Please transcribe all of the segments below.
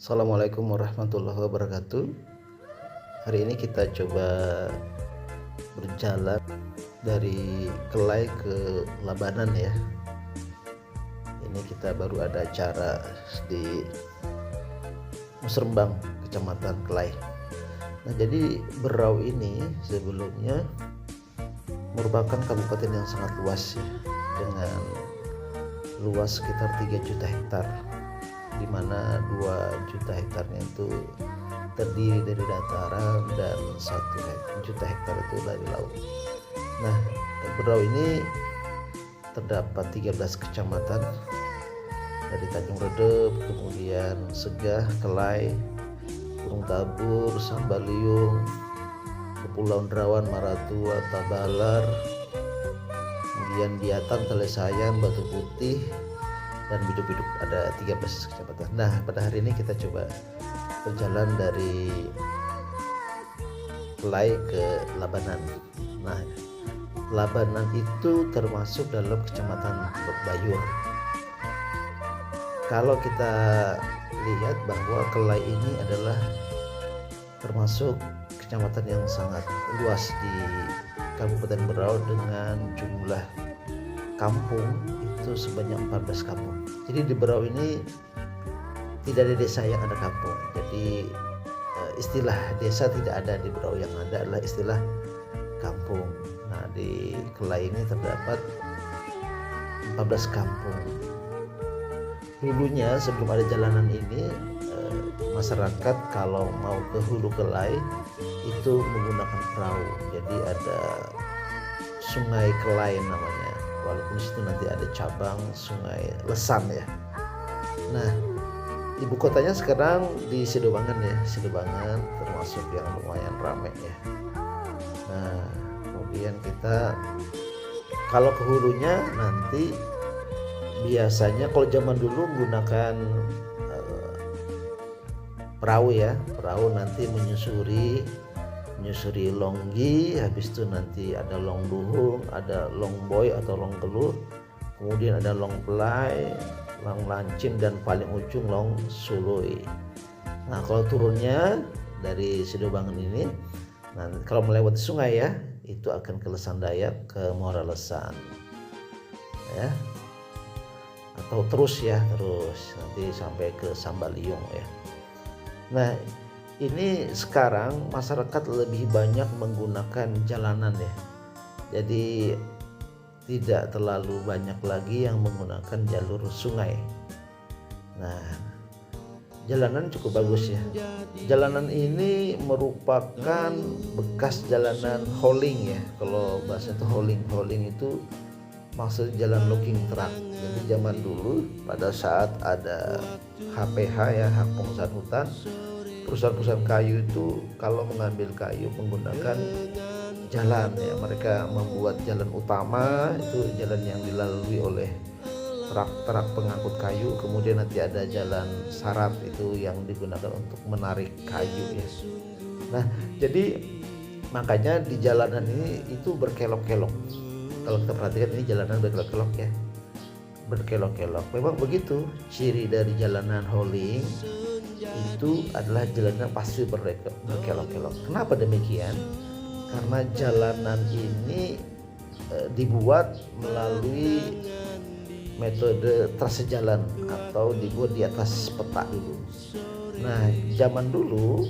Assalamualaikum warahmatullahi wabarakatuh. Hari ini kita coba berjalan dari Kelai ke Labanan ya. Ini kita baru ada acara di Musrembang, Kecamatan Kelai. Nah, jadi Berau ini sebelumnya merupakan kabupaten yang sangat luas ya, dengan luas sekitar 3 juta hektar, di mana 2 juta hektarnya itu terdiri dari dataran dan 1 juta hektar itu dari laut. Nah, Berau ini terdapat 13 kecamatan, dari Tanjung Redep, kemudian Segah, Kelai, Gunung Tabur, Sambaliung, Kepulauan Derawan, Maratua, Tabalar, kemudian Biatan, Telesayan, Batu Putih, dan Biduk-Biduk, ada 13 kecamatan. Nah, pada hari ini kita coba berjalan dari Kelai ke Labanan. Nah, Labanan itu termasuk dalam kecamatan Teluk Bayur. Kalau kita lihat bahwa Kelai ini adalah termasuk kecamatan yang sangat luas di Kabupaten Berau dengan jumlah kampung itu sebanyak 14 kampung. Jadi di Berau ini tidak ada desa yang ada kampung. Jadi istilah desa tidak ada di Berau, yang ada adalah istilah kampung. Nah, di Kelai ini terdapat 14 kampung. Dulunya sebelum ada jalanan ini, masyarakat kalau mau ke hulu Kelai itu menggunakan perahu. Jadi ada Sungai Kelai namanya, walaupun di situ nanti ada cabang Sungai Lesan ya. Nah, ibu kotanya sekarang di Sidobangan ya. Sidobangan termasuk yang lumayan ramai ya. Nah, kemudian kita kalau ke hulunya nanti biasanya kalau zaman dulu menggunakan perahu ya. Perahu nanti menyusuri Longgi, habis itu nanti ada Long Duhung, ada Long Boy atau Long Geluh, kemudian ada Long Pelai, Long Lancim, dan paling ujung Long Sului. Nah, kalau turunnya dari Sidobangan ini, nah kalau melewati sungai ya, itu akan ke Lesan Dayak, ke Muara Lesan ya, atau terus nanti sampai ke Sambaliung ya. Nah, ini sekarang masyarakat lebih banyak menggunakan jalanan ya. Jadi tidak terlalu banyak lagi yang menggunakan jalur sungai. Nah, jalanan cukup bagus ya. Jalanan ini merupakan bekas jalanan hauling ya. Kalau bahasa itu hauling itu maksud jalan logging truck. Jadi zaman dulu pada saat ada HPH ya, hak pengusahaan hutan, perusahaan-perusahaan kayu itu kalau mengambil kayu menggunakan jalan ya. Mereka membuat jalan utama, itu jalan yang dilalui oleh truk-truk pengangkut kayu, kemudian nanti ada jalan sarat itu yang digunakan untuk menarik kayu ya. Nah, jadi makanya di jalanan ini itu berkelok-kelok. Kalau kita perhatikan ini jalanan berkelok-kelok ya, berkelok-kelok. Memang begitu ciri dari jalanan hauling itu adalah jalanan pasti berkelok-kelok. Kenapa demikian? Karena jalanan ini dibuat melalui metode trase jalan atau dibuat di atas peta dulu. Nah, zaman dulu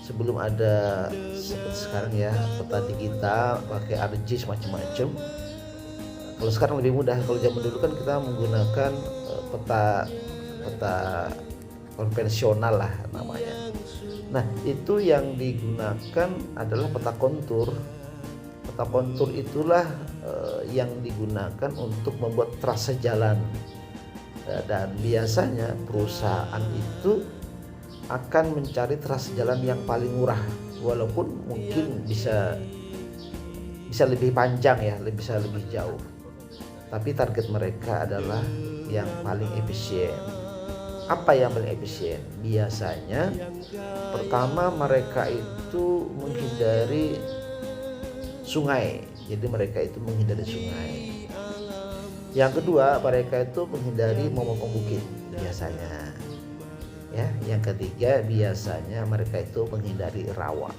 sebelum ada seperti sekarang ya, peta digital pakai ArcGIS macam-macam. Kalau sekarang lebih mudah. Kalau zaman dulu kan kita menggunakan peta konvensional lah namanya. Nah, itu yang digunakan adalah peta kontur. Peta kontur itulah yang digunakan untuk membuat trase jalan. Dan biasanya perusahaan itu akan mencari trase jalan yang paling murah, walaupun mungkin bisa lebih panjang ya, bisa lebih jauh. Tapi target mereka adalah yang paling efisien. Apa yang paling efisien? Biasanya pertama mereka itu menghindari sungai. Jadi mereka itu menghindari sungai. Yang kedua, mereka itu menghindari memotong bukit biasanya. Ya, yang ketiga biasanya mereka itu menghindari rawa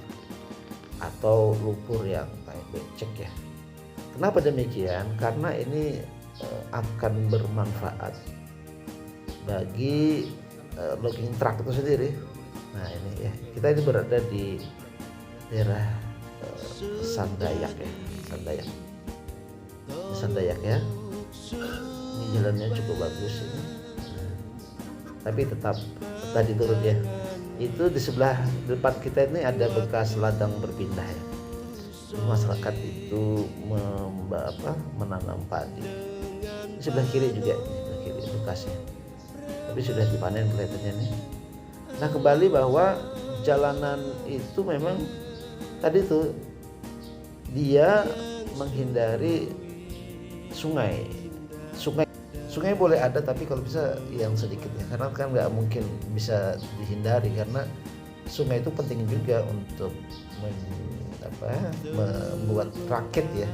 atau lumpur yang kayak becek ya. Kenapa demikian? Karena ini akan bermanfaat bagi logging track itu sendiri. Nah ini ya, kita ini berada di daerah Sandayak ya, Sandayak. Ini Sandayak ya. Ini jalannya cukup bagus ini. Tapi tetap tadi turun ya. Itu di sebelah depan kita ini ada bekas ladang berpindah ya. Masyarakat itu menanam padi. Di sebelah kiri juga, sebelah kiri bekasnya. Tapi sudah dipanen kelihatannya nih. Nah kembali bahwa jalanan itu memang tadi tuh dia menghindari sungai. Sungai boleh ada tapi kalau bisa yang sedikit ya, karena kan nggak mungkin bisa dihindari karena sungai itu penting juga untuk membuat rakit ya.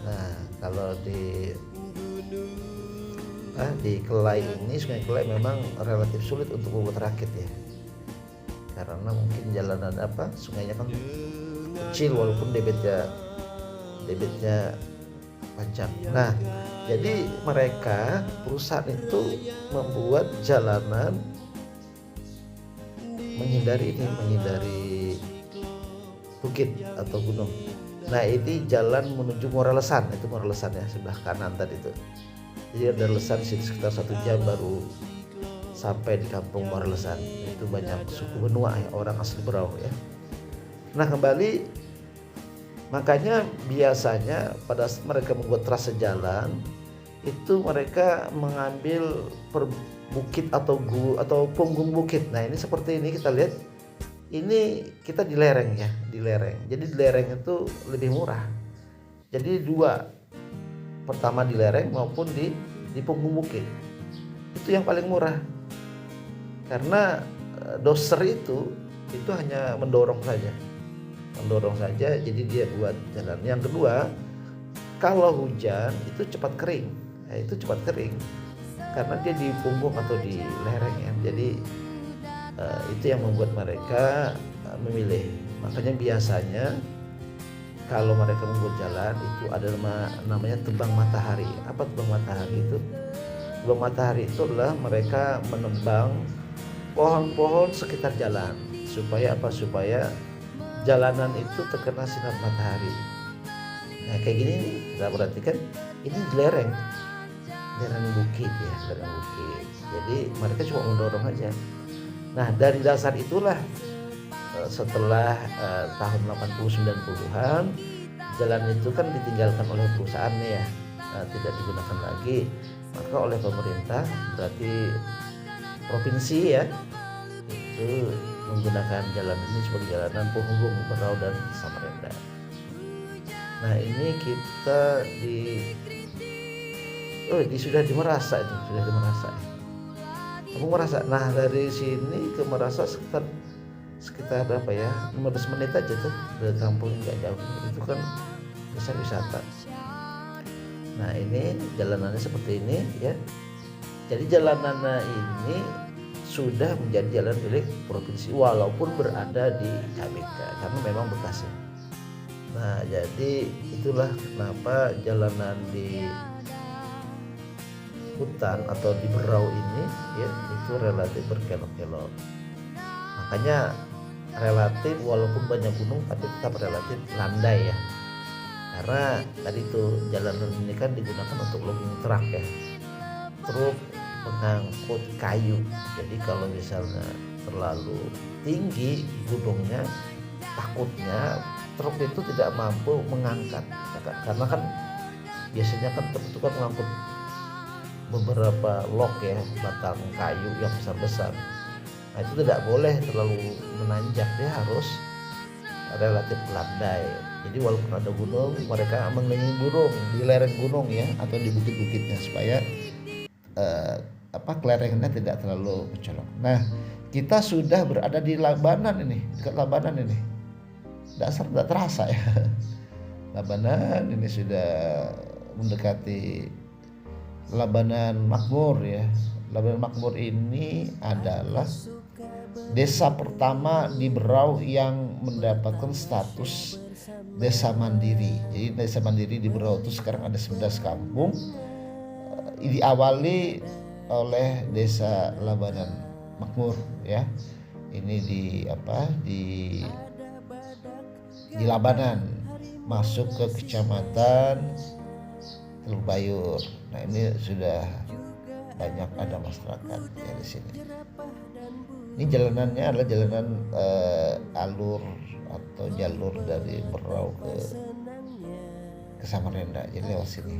Nah kalau di Kelai ini, Sungai Kelai memang relatif sulit untuk membuat rakit ya, karena mungkin jalanan sungainya kan kecil walaupun debitnya panjang. Nah jadi mereka perusahaan itu membuat jalanan menghindari bukit atau gunung. Nah ini jalan menuju Moralesan, itu Moralesan ya, sebelah kanan tadi itu. Jadi ada lesan sekitar 1 jam baru sampai di kampung Moralesan. Itu banyak suku Benua ya, orang asli Berau ya. Nah kembali, makanya biasanya pada saat mereka membuat trase jalan itu mereka mengambil bukit atau punggung bukit. Nah ini seperti ini kita lihat, ini kita di lereng ya, di lereng. Jadi di lereng itu lebih murah. Jadi dua, pertama di lereng maupun di punggung bukit, itu yang paling murah. Karena doser itu hanya mendorong saja, jadi dia buat jalan. Yang kedua, kalau hujan itu cepat kering. Nah, itu cepat kering karena dia di punggung atau di lereng ya. Jadi itu yang membuat mereka memilih. Makanya biasanya kalau mereka membuat jalan itu ada namanya tebang matahari. Apa tebang matahari itu? Tebang matahari itu adalah mereka menebang pohon-pohon sekitar jalan supaya Supaya jalanan itu terkena sinar matahari. Nah kayak gini nih, kita perhatikan ini lereng bukit ya, lereng bukit. Jadi mereka cuma mendorong aja. Nah dari dasar itulah setelah tahun 80-90-an jalan itu kan ditinggalkan oleh perusahaannya ya, tidak digunakan lagi. Maka oleh pemerintah, berarti provinsi ya, itu menggunakan jalan ini sebagai jalanan penghubung Berau dan Samarinda. Nah ini kita sudah di Merasa itu, sudah di Merasa ya. Kamu Merasa. Nah dari sini ke Merasa sekitar berapa ya, 15 menit aja tuh ke kampung, nggak jauh. Itu kan bisa wisata. Nah ini jalanannya seperti ini ya. Jadi jalanannya ini sudah menjadi jalan milik provinsi walaupun berada di KBK karena memang bekasnya. Nah jadi itulah kenapa jalanan di hutan atau di Berau ini ya itu relatif berkelok-kelok. Makanya relatif walaupun banyak gunung tapi tetap relatif landai ya. Karena tadi itu jalanan ini kan digunakan untuk logging truck ya, truk pengangkut kayu. Jadi kalau misalnya terlalu tinggi gunungnya, takutnya truk itu tidak mampu mengangkat, karena kan biasanya kan truk itu kan mengangkut beberapa log ya, batang kayu yang besar-besar. Nah itu tidak boleh terlalu menanjak, dia harus relatif landai. Jadi walaupun ada gunung, mereka mengelilingi gunung di lereng gunung ya, atau di bukit-bukitnya supaya kelerengnya tidak terlalu mencolok. Nah kita sudah berada di Labanan ini, dekat Labanan ini. Tidak terasa ya. Labanan ini sudah mendekati Labanan Makmur ya, Labanan Makmur ini adalah desa pertama di Berau yang mendapatkan status desa mandiri. Jadi desa mandiri di Berau itu sekarang ada 11 kampung. Diawali oleh desa Labanan Makmur ya. Ini di Labanan, masuk ke kecamatan Teluk Bayur. Nah, ini sudah banyak ada masyarakat ya di sini. Ini jalanannya adalah jalanan alur atau jalur dari Berau ke Samarinda, jadi lewat sini.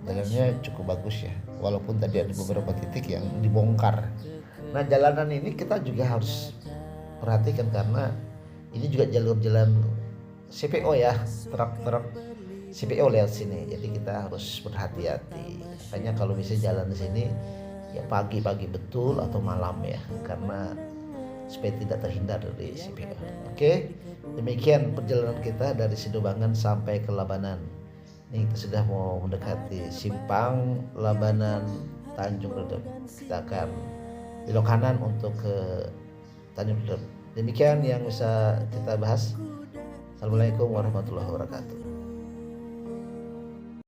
Jalannya cukup bagus ya, walaupun tadi ada beberapa titik yang dibongkar. Nah, jalanan ini kita juga harus perhatikan karena ini juga jalur jalan CPO ya, truk CPO lewat sini. Jadi kita harus berhati-hati. Makanya kalau bisa jalan di sini ya pagi-pagi betul atau malam ya, karena supaya tidak terhindar dari CPO. Oke, demikian perjalanan kita dari Sidobangan sampai ke Labanan. Ini kita sudah mau mendekati simpang Labanan Tanjung Redep. Kita akan belok kanan untuk ke Tanjung Redep. Demikian yang bisa kita bahas. Assalamualaikum warahmatullahi wabarakatuh.